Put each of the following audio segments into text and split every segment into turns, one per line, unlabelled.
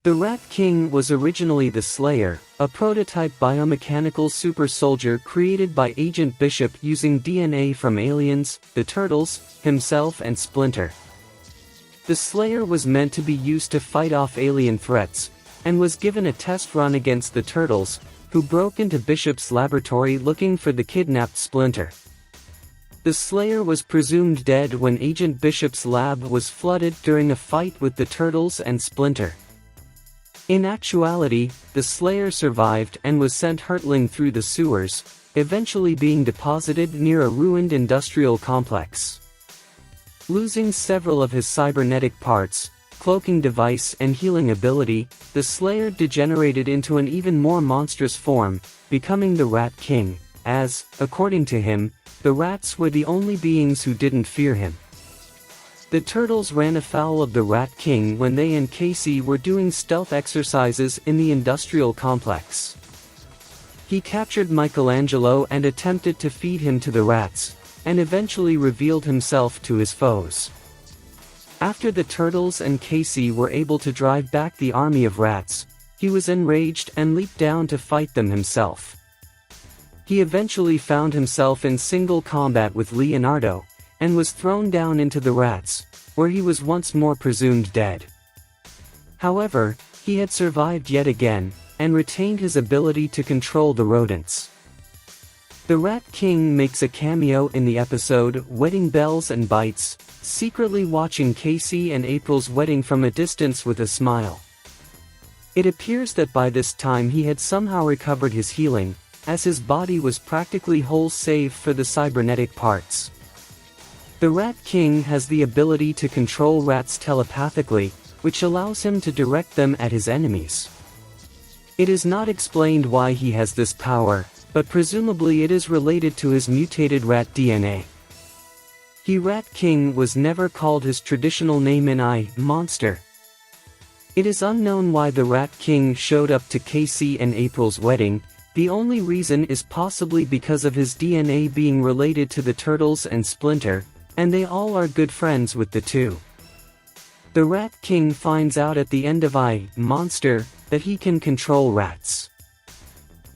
The Rat King was originally the Slayer, a prototype biomechanical super soldier created by Agent Bishop using DNA from aliens, the Turtles, himself and Splinter. The Slayer was meant to be used to fight off alien threats, and was given a test run against the Turtles, who broke into Bishop's laboratory looking for the kidnapped Splinter. The Slayer was presumed dead when Agent Bishop's lab was flooded during a fight with the Turtles and Splinter. In actuality, the Slayer survived and was sent hurtling through the sewers, eventually being deposited near a ruined industrial complex. Losing several of his cybernetic parts, cloaking device and healing ability, the Slayer degenerated into an even more monstrous form, becoming the Rat King, as, according to him, the rats were the only beings who didn't fear him. The Turtles ran afoul of the Rat King when they and Casey were doing stealth exercises in the industrial complex. He captured Michelangelo and attempted to feed him to the rats, and eventually revealed himself to his foes. After the Turtles and Casey were able to drive back the army of rats, he was enraged and leaped down to fight them himself. He eventually found himself in single combat with Leonardo, and was thrown down into the rats, where he was once more presumed dead. However, he had survived yet again, and retained his ability to control the rodents. The Rat King makes a cameo in the episode Wedding Bells and Bites, secretly watching Casey and April's wedding from a distance with a smile. It appears that by this time he had somehow recovered his healing, as his body was practically whole save for the cybernetic parts. The Rat King has the ability to control rats telepathically, which allows him to direct them at his enemies. It is not explained why he has this power, but presumably it is related to his mutated rat DNA. The Rat King was never called his traditional name in Monster. It is unknown why the Rat King showed up to Casey and April's wedding. The only reason is possibly because of his DNA being related to the Turtles and Splinter, and they all are good friends with the two. The Rat King finds out at the end of Monster that he can control rats.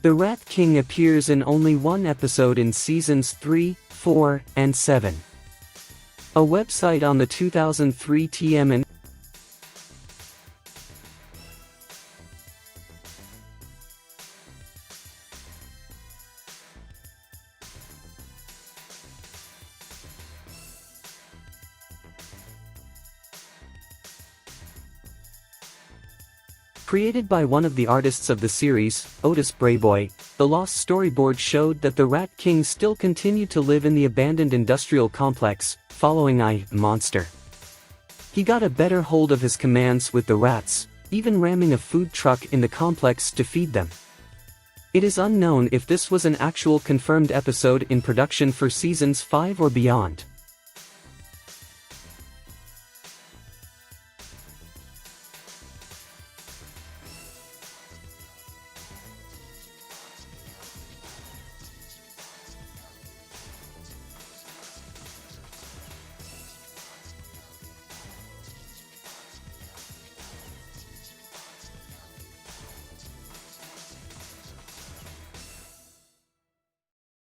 The Rat King appears in only one episode in seasons 3, 4, and 7. A website on the 2003 TMNT Created by one of the artists of the series, Otis Brayboy, the lost storyboard showed that the Rat King still continued to live in the abandoned industrial complex, following Monster. He got a better hold of his commands with the rats, even ramming a food truck in the complex to feed them. It is unknown if this was an actual confirmed episode in production for seasons 5 or beyond.